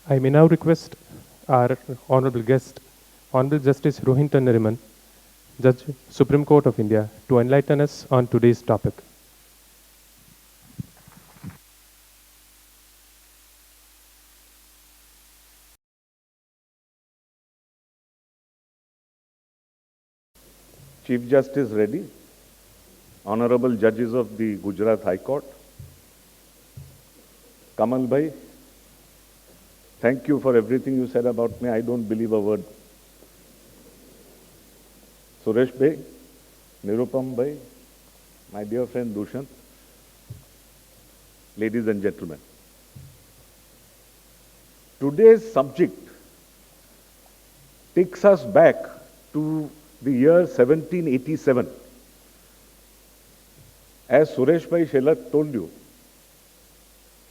I may now request our honorable guest, Honorable Justice Rohinton Nariman, Judge, Supreme Court of India, to enlighten us on today's topic. Chief Justice ready, Honorable Judges of the Gujarat High Court, Kamal Bhai, thank you for everything you said about me. I don't believe a word. Suresh Bhai, Nirupam Bhai, my dear friend Dushyant, ladies and gentlemen. Today's subject takes us back to the year 1787. As Suresh Bhai Shelat told you,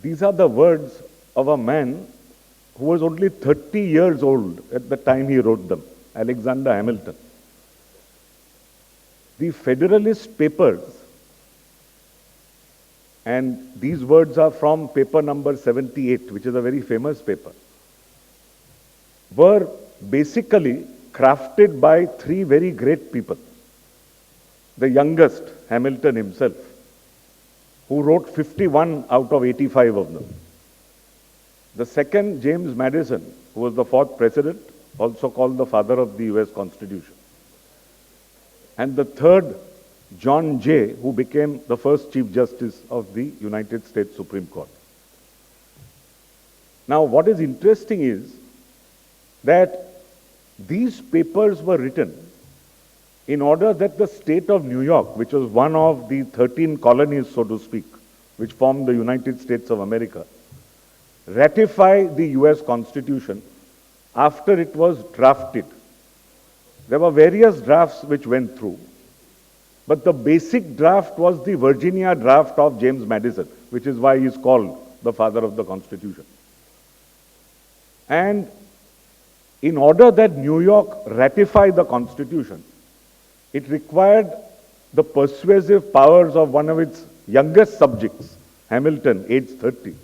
these are the words of a man who was only 30 years old at the time he wrote them, Alexander Hamilton. The Federalist Papers, and these words are from paper number 78, which is a very famous paper, were basically crafted by three very great people. The youngest, Hamilton himself, who wrote 51 out of 85 of them. The second, James Madison, who was the fourth president, also called the father of the US Constitution. And the third, John Jay, who became the first Chief Justice of the United States Supreme Court. Now, what is interesting is that these papers were written in order that the state of New York, which was one of the 13 colonies, so to speak, which formed the United States of America, ratify the US Constitution after it was drafted. There were various drafts which went through, but the basic draft was the Virginia draft of James Madison, which is why he is called the father of the Constitution. And in order that New York ratify the Constitution, it required the persuasive powers of one of its youngest subjects, Hamilton, aged 30,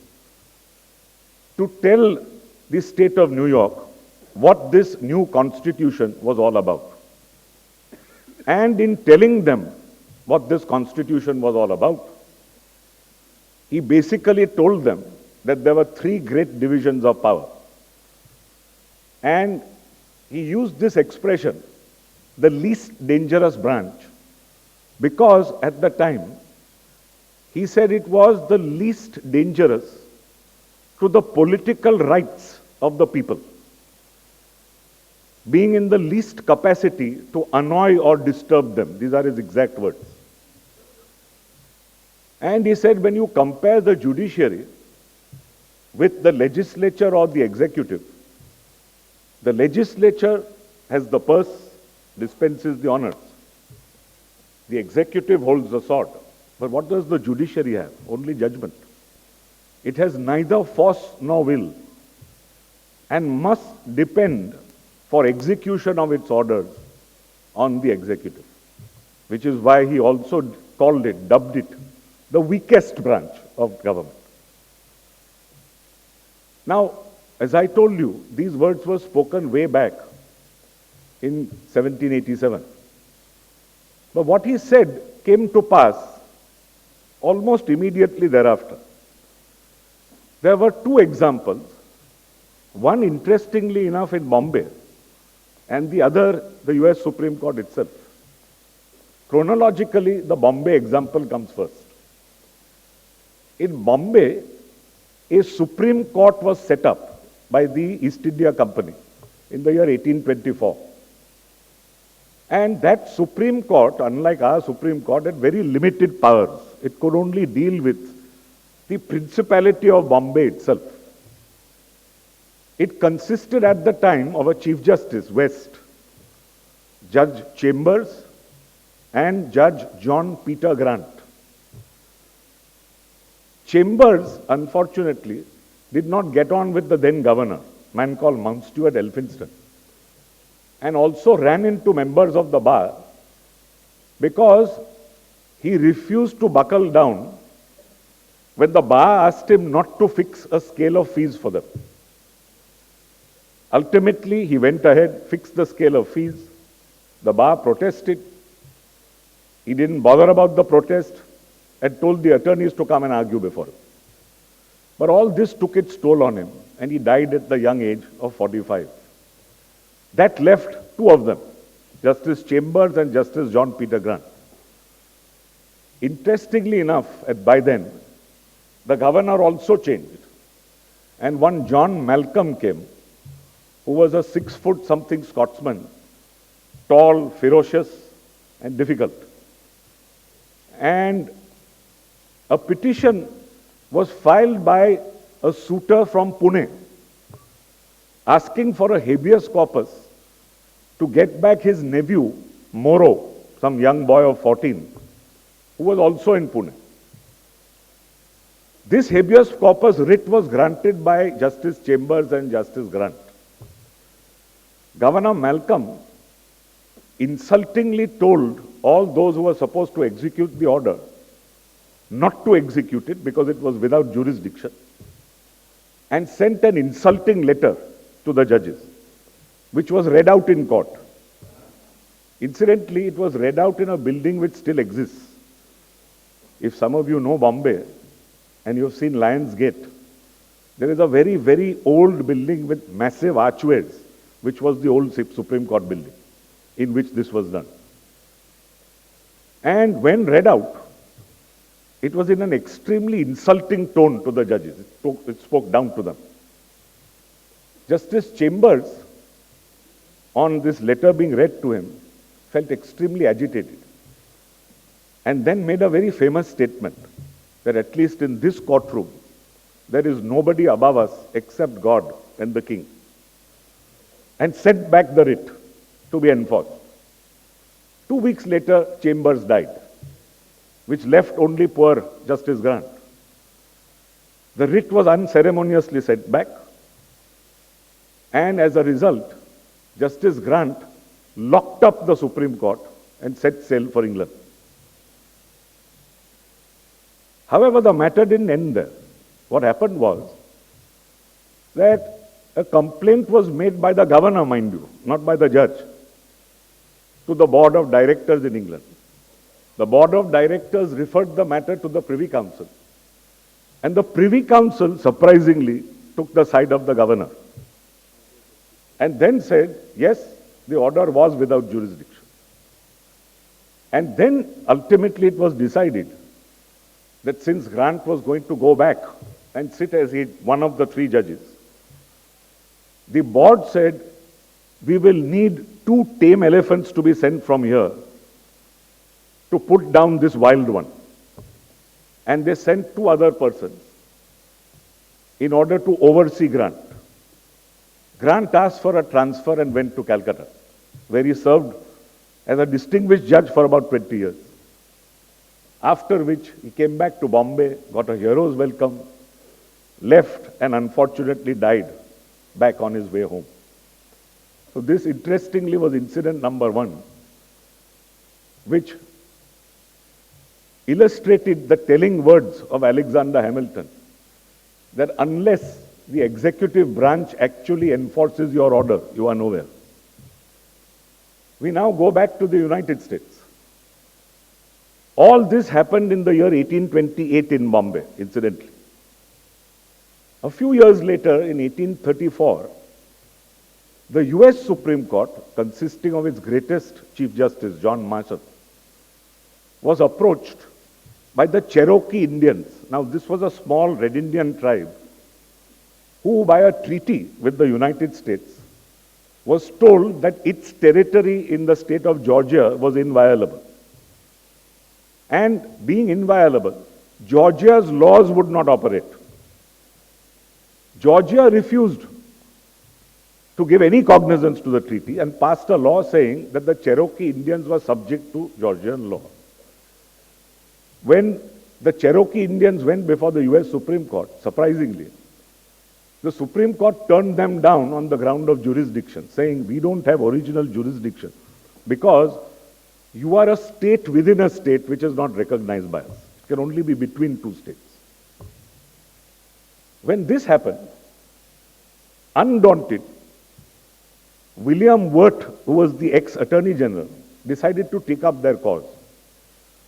to tell the state of New York what this new Constitution was all about. And in telling them what this Constitution was all about, he basically told them that there were three great divisions of power. And he used this expression, the least dangerous branch, because at the time, he said it was the least dangerous to the political rights of the people, being in the least capacity to annoy or disturb them. These are his exact words. And he said, when you compare the judiciary with the legislature or the executive, the legislature has the purse, dispenses the honors. The executive holds the sword. But what does the judiciary have? Only judgment. It has neither force nor will and must depend for execution of its orders on the executive, which is why he also called it, dubbed it, the weakest branch of government. Now, as I told you, these words were spoken way back in 1787. But what he said came to pass almost immediately thereafter. There were two examples, one interestingly enough in Bombay, and the other, the US Supreme Court itself. Chronologically, the Bombay example comes first. In Bombay, a Supreme Court was set up by the East India Company in the year 1824. And that Supreme Court, unlike our Supreme Court, had very limited powers. It could only deal with the Principality of Bombay itself. It consisted at the time of a Chief Justice, West, Judge Chambers, and Judge John Peter Grant. Chambers, unfortunately, did not get on with the then governor, a man called Mountstuart Elphinstone, and also ran into members of the bar because he refused to buckle down when the bar asked him not to fix a scale of fees for them. Ultimately, he went ahead, fixed the scale of fees. The bar protested. He didn't bother about the protest and told the attorneys to come and argue before him. But all this took its toll on him, and he died at the young age of 45. That left two of them, Justice Chambers and Justice John Peter Grant. Interestingly enough, by then, the governor also changed. And one John Malcolm came, who was a 6 foot something Scotsman, tall, ferocious, and difficult. And a petition was filed by a suitor from Pune asking for a habeas corpus to get back his nephew, Moro, some young boy of 14, who was also in Pune. This habeas corpus writ was granted by Justice Chambers and Justice Grant. Governor Malcolm insultingly told all those who were supposed to execute the order not to execute it because it was without jurisdiction, and sent an insulting letter to the judges, which was read out in court. Incidentally, it was read out in a building which still exists. If some of you know Bombay and you've seen Lions Gate, there is a very, very old building with massive archways, which was the old Supreme Court building in which this was done. And when read out, it was in an extremely insulting tone to the judges. It spoke down to them. Justice Chambers, on this letter being read to him, felt extremely agitated and then made a very famous statement that at least in this courtroom, there is nobody above us except God and the King, and sent back the writ to be enforced. 2 weeks later, Chambers died, which left only poor Justice Grant. The writ was unceremoniously sent back, and as a result, Justice Grant locked up the Supreme Court and set sail for England. However, the matter didn't end there. What happened was that a complaint was made by the governor, mind you, not by the judge, to the board of directors in England. The board of directors referred the matter to the Privy Council. And the Privy Council, surprisingly, took the side of the governor and then said, yes, the order was without jurisdiction. And then ultimately it was decided that since Grant was going to go back and sit as one of the three judges, the board said, we will need 2 tame elephants to be sent from here to put down this wild one. And they sent 2 other persons in order to oversee Grant. Grant asked for a transfer and went to Calcutta, where he served as a distinguished judge for about 20 years. After which he came back to Bombay, got a hero's welcome, left and unfortunately died back on his way home. So this interestingly was incident number 1, which illustrated the telling words of Alexander Hamilton, that unless the executive branch actually enforces your order, you are nowhere. We now go back to the United States. All this happened in the year 1828 in Bombay, incidentally. A few years later, in 1834, the US Supreme Court, consisting of its greatest Chief Justice, John Marshall, was approached by the Cherokee Indians. Now, this was a small Red Indian tribe who, by a treaty with the United States, was told that its territory in the state of Georgia was inviolable. And being inviolable, Georgia's laws would not operate. Georgia refused to give any cognizance to the treaty and passed a law saying that the Cherokee Indians were subject to Georgian law. When the Cherokee Indians went before the US Supreme Court, surprisingly, the Supreme Court turned them down on the ground of jurisdiction, saying we don't have original jurisdiction because you are a state within a state which is not recognized by us. It can only be between 2 states. When this happened, undaunted, William Wirt, who was the ex-attorney general, decided to take up their cause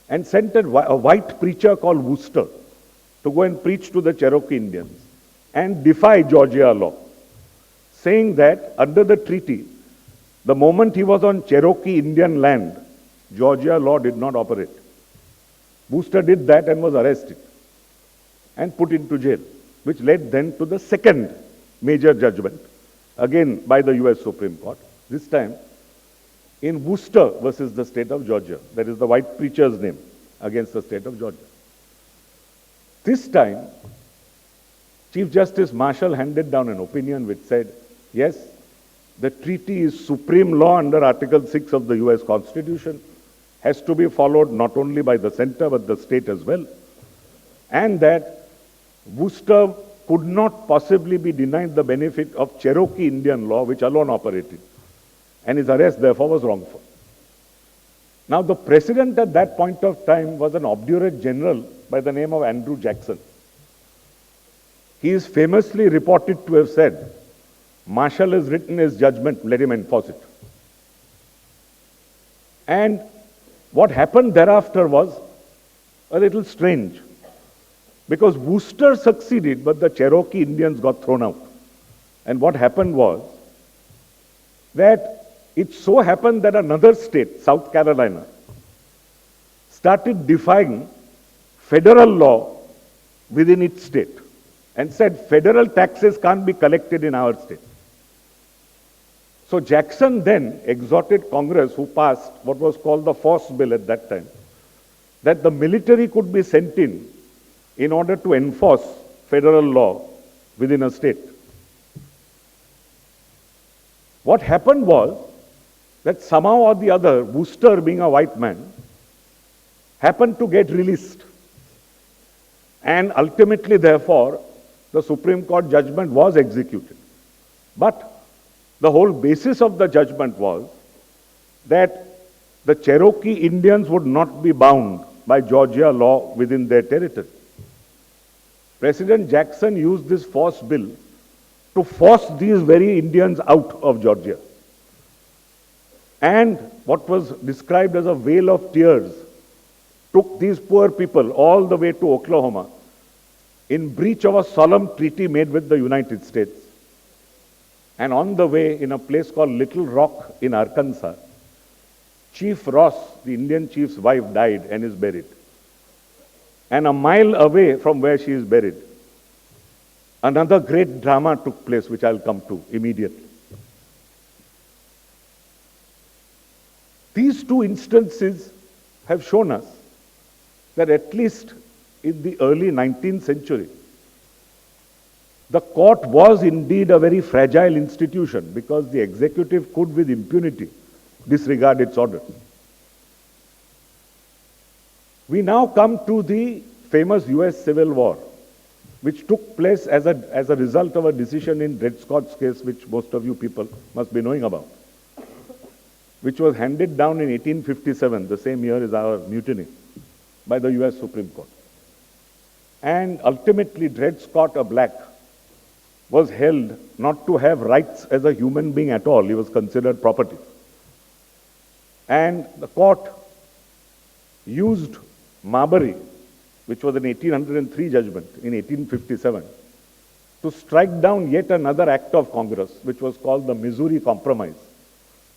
and sent a white preacher called Wooster to go and preach to the Cherokee Indians and defy Georgia law, saying that under the treaty, the moment he was on Cherokee Indian land, Georgia law did not operate. Wooster did that and was arrested and put into jail, which led then to the second major judgment, again by the US Supreme Court, this time in Wooster versus the state of Georgia. That is the white preacher's name against the state of Georgia. This time, Chief Justice Marshall handed down an opinion which said, yes, the treaty is supreme law under Article 6 of the US Constitution, has to be followed not only by the center but the state as well, and that Wooster could not possibly be denied the benefit of Cherokee Indian law, which alone operated, and his arrest therefore was wrongful. Now, the president at that point of time was an obdurate general by the name of Andrew Jackson. He is famously reported to have said, Marshall has written his judgment, let him enforce it. And what happened thereafter was a little strange, because Wooster succeeded, but the Cherokee Indians got thrown out. And what happened was that it so happened that another state, South Carolina, started defying federal law within its state and said federal taxes can't be collected in our state. So Jackson then exhorted Congress, who passed what was called the Force Bill at that time, that the military could be sent in order to enforce federal law within a state. What happened was that somehow or the other, Wooster, being a white man, happened to get released. And ultimately, therefore, the Supreme Court judgment was executed. But the whole basis of the judgment was that the Cherokee Indians would not be bound by Georgia law within their territory. President Jackson used this force bill to force these very Indians out of Georgia. And what was described as a vale of tears took these poor people all the way to Oklahoma in breach of a solemn treaty made with the United States. And on the way, in a place called Little Rock in Arkansas, Chief Ross, the Indian chief's wife, died and is buried. And a mile away from where she is buried, another great drama took place, which I'll come to immediately. These two instances have shown us that at least in the early 19th century, the court was indeed a very fragile institution because the executive could with impunity disregard its orders. We now come to the famous US Civil War, which took place as a result of a decision in Dred Scott's case, which most of you people must be knowing about, which was handed down in 1857, the same year as our mutiny, by the US Supreme Court. And ultimately, Dred Scott, a black, was held not to have rights as a human being at all. He was considered property. And the court used Marbury, which was an 1803 judgment in 1857, to strike down yet another act of Congress, which was called the Missouri Compromise,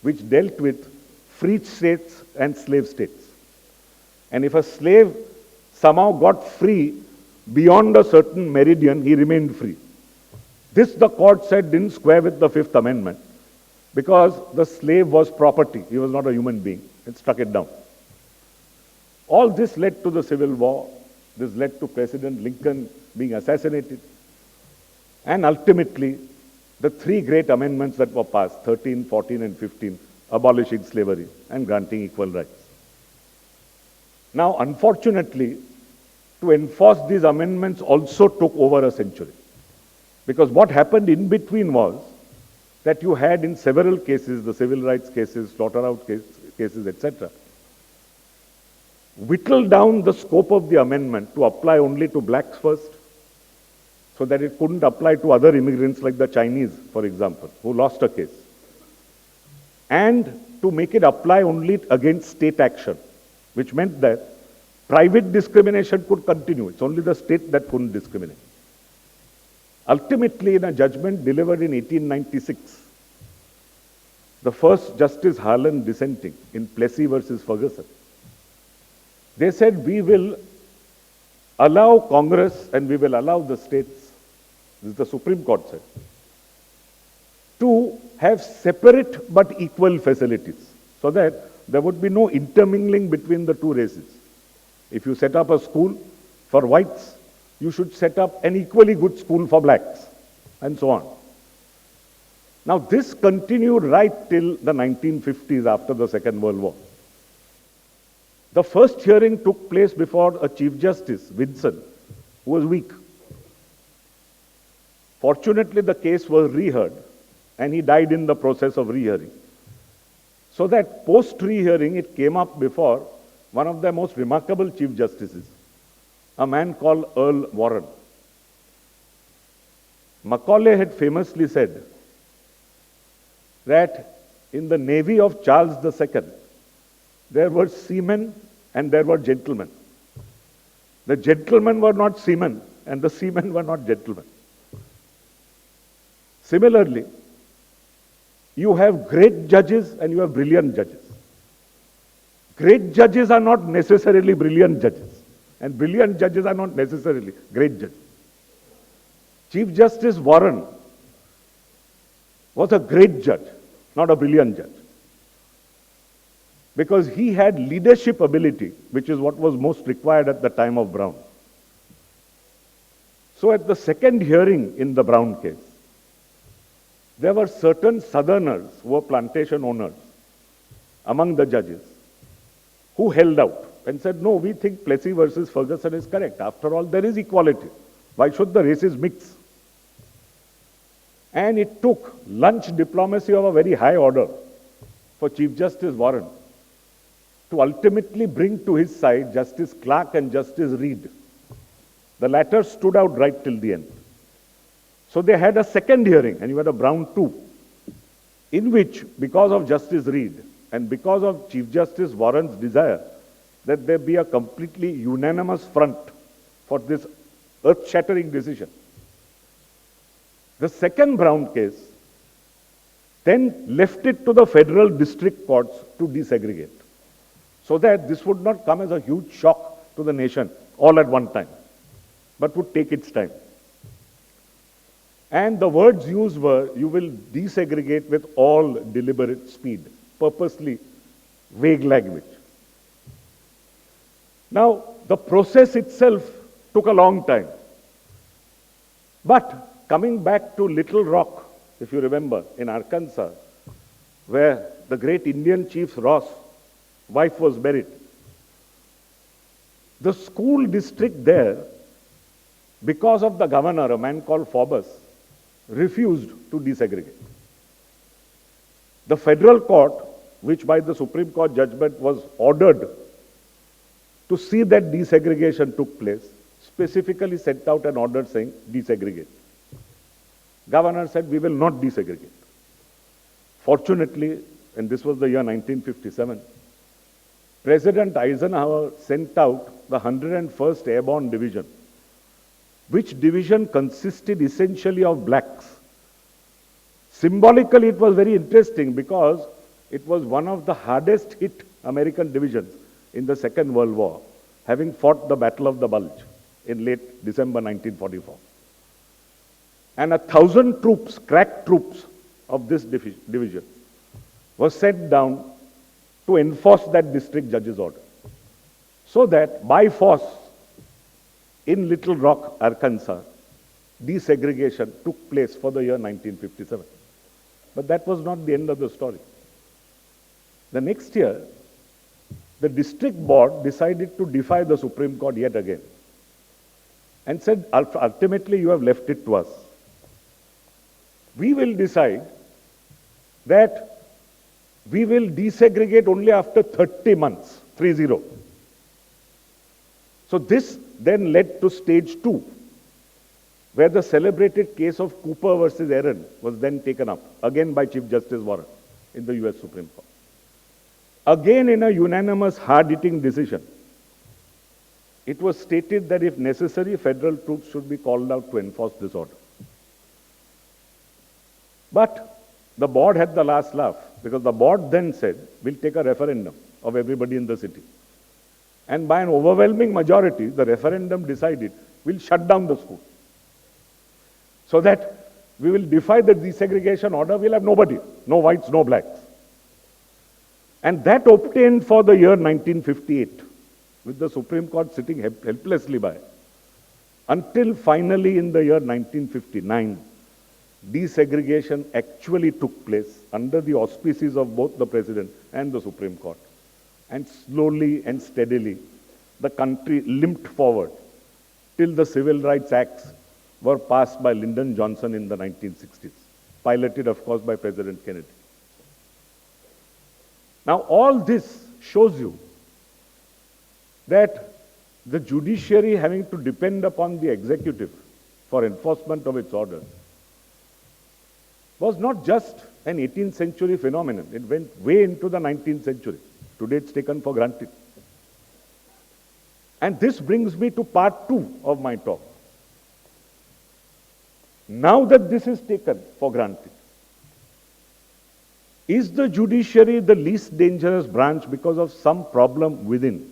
which dealt with free states and slave states. And if a slave somehow got free beyond a certain meridian, he remained free. This, the court said, didn't square with the Fifth Amendment because the slave was property. He was not a human being. It struck it down. All this led to the Civil War. This led to President Lincoln being assassinated. And ultimately, the three great amendments that were passed, 13, 14, and 15, abolishing slavery and granting equal rights. Now, unfortunately, to enforce these amendments also took over a century. Because what happened in between was that you had in several cases, the civil rights cases, slaughterhouse cases, etc., whittled down the scope of the amendment to apply only to blacks first, so that it couldn't apply to other immigrants like the Chinese, for example, who lost a case. and to make it apply only against state action, which meant that private discrimination could continue. It's only the state that couldn't discriminate. Ultimately, in a judgment delivered in 1896, the first Justice Harlan dissenting in Plessy versus Ferguson, they said, we will allow Congress and we will allow the states, this is the Supreme Court said, to have separate but equal facilities so that there would be no intermingling between the two races. If you set up a school for whites, you should set up an equally good school for blacks, and so on. Now, this continued right till the 1950s after the Second World War. The first hearing took place before a Chief Justice, Vinson, who was weak. Fortunately, the case was reheard, and he died in the process of rehearing. So that post-rehearing, it came up before one of the most remarkable Chief Justices, a man called Earl Warren. Macaulay had famously said that in the navy of Charles II, there were seamen and there were gentlemen. The gentlemen were not seamen and the seamen were not gentlemen. Similarly, you have great judges and you have brilliant judges. Great judges are not necessarily brilliant judges, and brilliant judges are not necessarily great judges. Chief Justice Warren was a great judge, not a brilliant judge, because he had leadership ability, which is what was most required at the time of Brown. So at the second hearing in the Brown case, there were certain Southerners who were plantation owners among the judges who held out and said, no, we think Plessy versus Ferguson is correct. After all, there is equality. Why should the races mix? And it took lunch diplomacy of a very high order for Chief Justice Warren to ultimately bring to his side Justice Clark and Justice Reed. The latter stood out right till the end. So they had a second hearing, and you had a Brown 2, in which, because of Justice Reed and because of Chief Justice Warren's desire that there be a completely unanimous front for this earth-shattering decision, the second Brown case then left it to the federal district courts to desegregate, so that this would not come as a huge shock to the nation all at one time, but would take its time. And the words used were, you will desegregate with all deliberate speed, purposely vague language. Now, the process itself took a long time. But coming back to Little Rock, if you remember, in Arkansas, where the great Indian chief Ross' wife was buried, the school district there, because of the governor, a man called Forbes, refused to desegregate. The federal court, which by the Supreme Court judgment was ordered to see that desegregation took place, specifically sent out an order saying desegregate. Governor said, we will not desegregate. Fortunately, and this was the year 1957, President Eisenhower sent out the 101st Airborne Division, which division consisted essentially of blacks. Symbolically, it was very interesting because it was one of the hardest hit American divisions in the Second World War, having fought the Battle of the Bulge in late December 1944. And 1,000 troops, crack troops of this division, were sent down to enforce that district judge's order, so that by force, in Little Rock, Arkansas, desegregation took place for the year 1957. But that was not the end of the story. The next year, the district board decided to defy the Supreme Court yet again and said, ultimately you have left it to us. We will decide that we will desegregate only after 30 months, 30. So this then led to stage 2, where the celebrated case of Cooper versus Aaron was then taken up, again by Chief Justice Warren. in the US Supreme Court. Again, in a unanimous, hard-hitting decision, it was stated that if necessary, federal troops should be called out to enforce this order. But the board had the last laugh, because the board then said, we'll take a referendum of everybody in the city. And by an overwhelming majority, the referendum decided, we'll shut down the school. So that we will defy the desegregation order, we'll have nobody, no whites, no blacks. And that obtained for the year 1958, with the Supreme Court sitting helplessly by, until finally in the year 1959, desegregation actually took place under the auspices of both the President and the Supreme Court. And slowly and steadily, the country limped forward till the Civil Rights Acts were passed by Lyndon Johnson in the 1960s, piloted, of course, by President Kennedy. Now, all this shows you that the judiciary having to depend upon the executive for enforcement of its orders was not just an 18th century phenomenon. It went way into the 19th century. Today it's taken for granted. And this brings me to part 2 of my talk. Now that this is taken for granted, is the judiciary the least dangerous branch because of some problem within?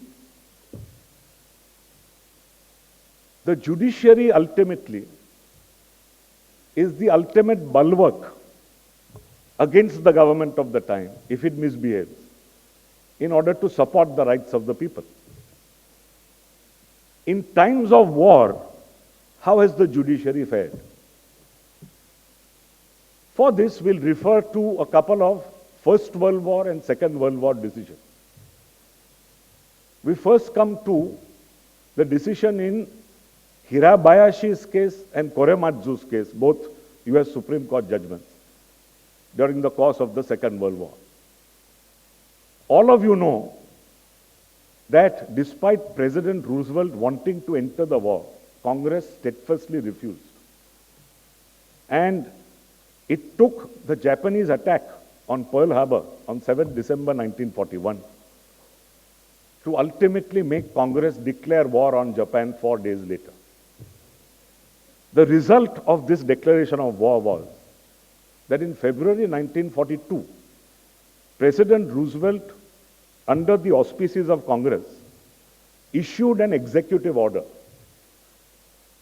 The judiciary ultimately is the ultimate bulwark against the government of the time if it misbehaves, in order to support the rights of the people. In times of war, how has the judiciary fared? For this, we'll refer to a couple of First World War and Second World War decisions. We first come to the decision in Hirabayashi's case and Korematsu's case, both US Supreme Court judgments, during the course of the Second World War. All of you know that despite President Roosevelt wanting to enter the war, Congress steadfastly refused. And it took the Japanese attack on Pearl Harbor on 7th December 1941 to ultimately make Congress declare war on Japan 4 days later. The result of this declaration of war was that in February 1942, President Roosevelt, under the auspices of Congress, issued an executive order,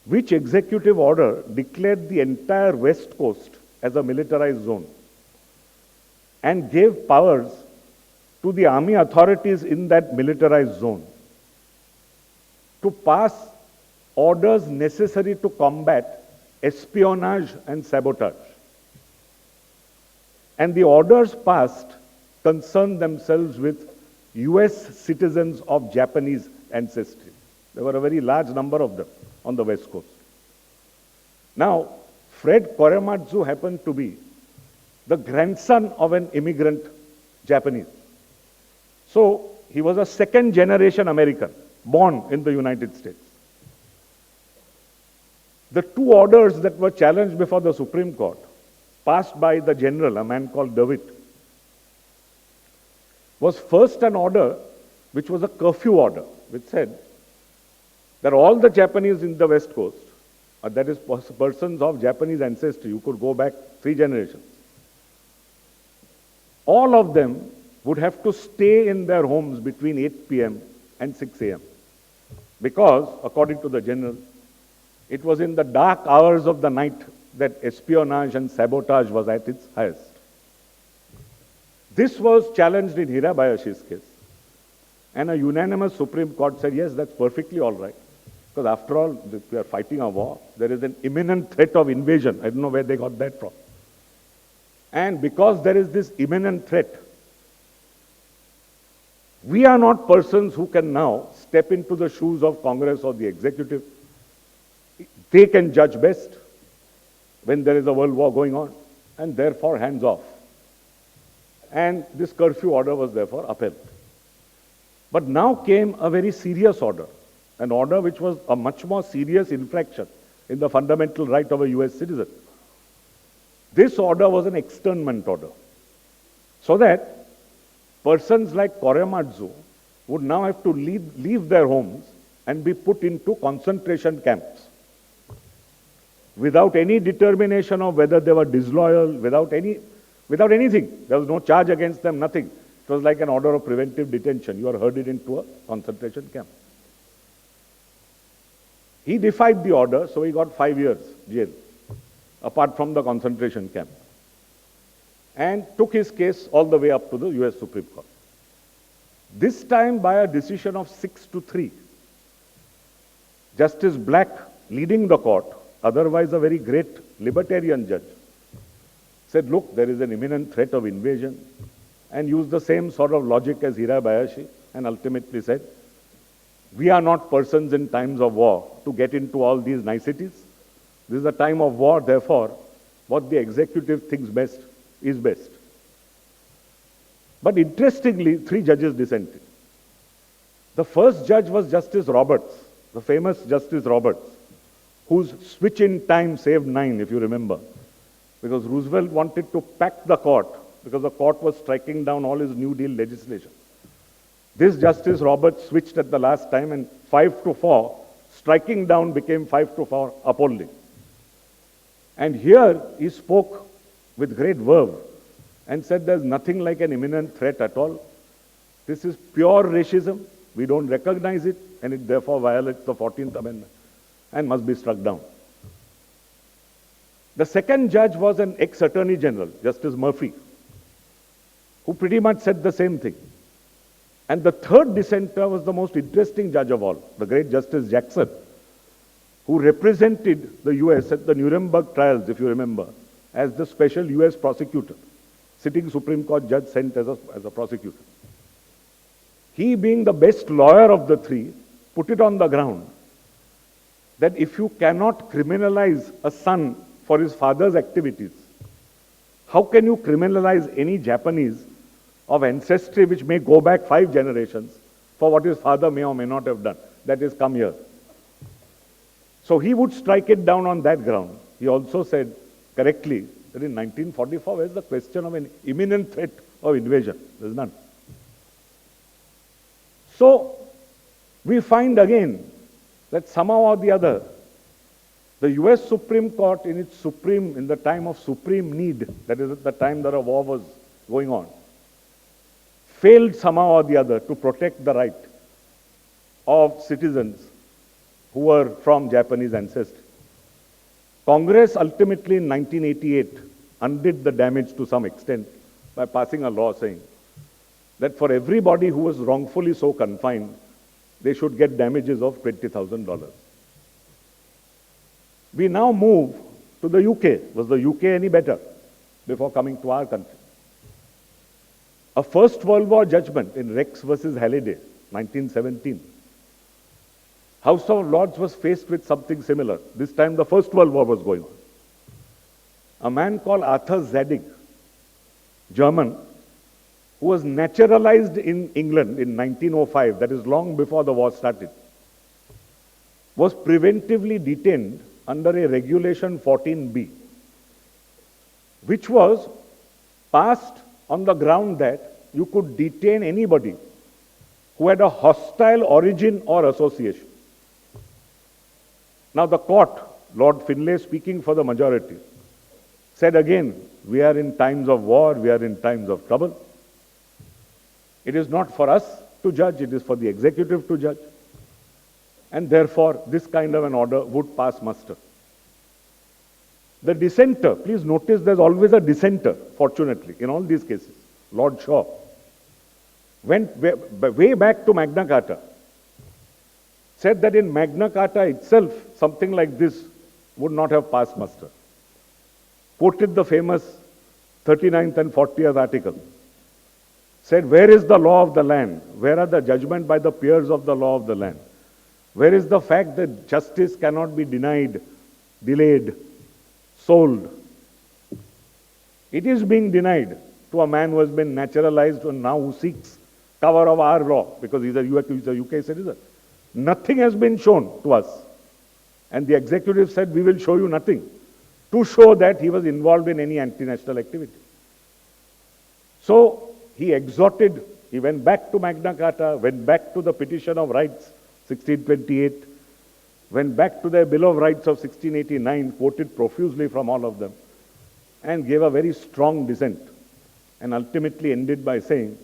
which executive order declared the entire West Coast as a militarized zone and gave powers to the army authorities in that militarized zone to pass orders necessary to combat espionage and sabotage. And the orders passed concerned themselves with US citizens of Japanese ancestry. There were a very large number of them on the West Coast. Now, Fred Korematsu happened to be the grandson of an immigrant Japanese. So, he was a second-generation American, born in the United States. The two orders that were challenged before the Supreme Court, passed by the general, a man called Dewitt, was first an order which was a curfew order, which said that all the Japanese in the West Coast, that is persons of Japanese ancestry, you could go back 3 generations, all of them would have to stay in their homes between 8 p.m. and 6 a.m. Because, according to the general, it was in the dark hours of the night that espionage and sabotage was at its highest. This was challenged in Hirabayashi's case. And a unanimous Supreme Court said, yes, that's perfectly all right. Because after all, we are fighting a war. There is an imminent threat of invasion. I don't know where they got that from. And because there is this imminent threat, we are not persons who can now step into the shoes of Congress or the executive. They can judge best when there is a world war going on, and therefore hands off. And this curfew order was therefore upheld. But now came a very serious order, an order which was a much more serious infraction in the fundamental right of a US citizen. This order was an externment order. So that persons like Korematsu would now have to leave their homes and be put into concentration camps without any determination of whether they were disloyal, without anything. There was no charge against them, nothing. It was like an order of preventive detention. You are herded into a concentration camp. He defied the order, so he got 5 years jail, apart from the concentration camp, and took his case all the way up to the US Supreme Court. This time by a decision of 6-3. Justice Black, leading the court, otherwise a very great libertarian judge, said, look, there is an imminent threat of invasion, and used the same sort of logic as Hirabayashi, and ultimately said, we are not persons in times of war to get into all these niceties. This is a time of war, therefore, what the executive thinks best is best. But interestingly, 3 judges dissented. The first judge was Justice Roberts, the famous Justice Roberts, whose switch in time saved 9, if you remember. Because Roosevelt wanted to pack the court, because the court was striking down all his New Deal legislation. This Justice Roberts switched at the last time, and 5-4, striking down became 5-4 upholding. And here he spoke with great verve and said there's nothing like an imminent threat at all. This is pure racism. We don't recognize it, and it therefore violates the 14th Amendment and must be struck down. The second judge was an ex-Attorney General, Justice Murphy, who pretty much said the same thing. And the third dissenter was the most interesting judge of all, the great Justice Jackson, who represented the US at the Nuremberg trials, if you remember, as the special US prosecutor, sitting Supreme Court judge sent as a prosecutor. He, being the best lawyer of the 3, put it on the ground that if you cannot criminalize a son for his father's activities, how can you criminalize any Japanese of ancestry which may go back 5 generations for what his father may or may not have done, that is, come here? So he would strike it down on that ground. He also said correctly that in 1944, where's the question of an imminent threat of invasion? There's none. So we find again that somehow or the other, the US Supreme Court in the time of supreme need, that is at the time that a war was going on, failed somehow or the other to protect the right of citizens who were from Japanese ancestry. Congress ultimately in 1988 undid the damage to some extent by passing a law saying that for everybody who was wrongfully so confined, they should get damages of $20,000. We now move to the UK. Was the UK any better before coming to our country? A First World War judgment in Rex versus Halliday, 1917. House of Lords was faced with something similar. This time the First World War was going on. A man called Arthur Zadig, German, who was naturalized in England in 1905, that is long before the war started, was preventively detained under a Regulation 14B, which was passed on the ground that you could detain anybody who had a hostile origin or association. Now the court, Lord Finlay speaking for the majority, said again, we are in times of war, we are in times of trouble. It is not for us to judge, it is for the executive to judge. And therefore, this kind of an order would pass muster. The dissenter, please notice there's always a dissenter, fortunately, in all these cases. Lord Shaw went way back to Magna Carta, said that in Magna Carta itself, something like this would not have passed muster. Quoted the famous 39th and 40th article. Said, where is the law of the land? Where are the judgment by the peers of the law of the land? Where is the fact that justice cannot be denied, delayed, sold? It is being denied to a man who has been naturalized and now who seeks cover of our law because he's a UK citizen. Nothing has been shown to us. And the executive said, we will show you nothing to show that he was involved in any anti-national activity. So he exhorted, he went back to Magna Carta, went back to the Petition of Rights, 1628, went back to their Bill of Rights of 1689, quoted profusely from all of them, and gave a very strong dissent, and ultimately ended by saying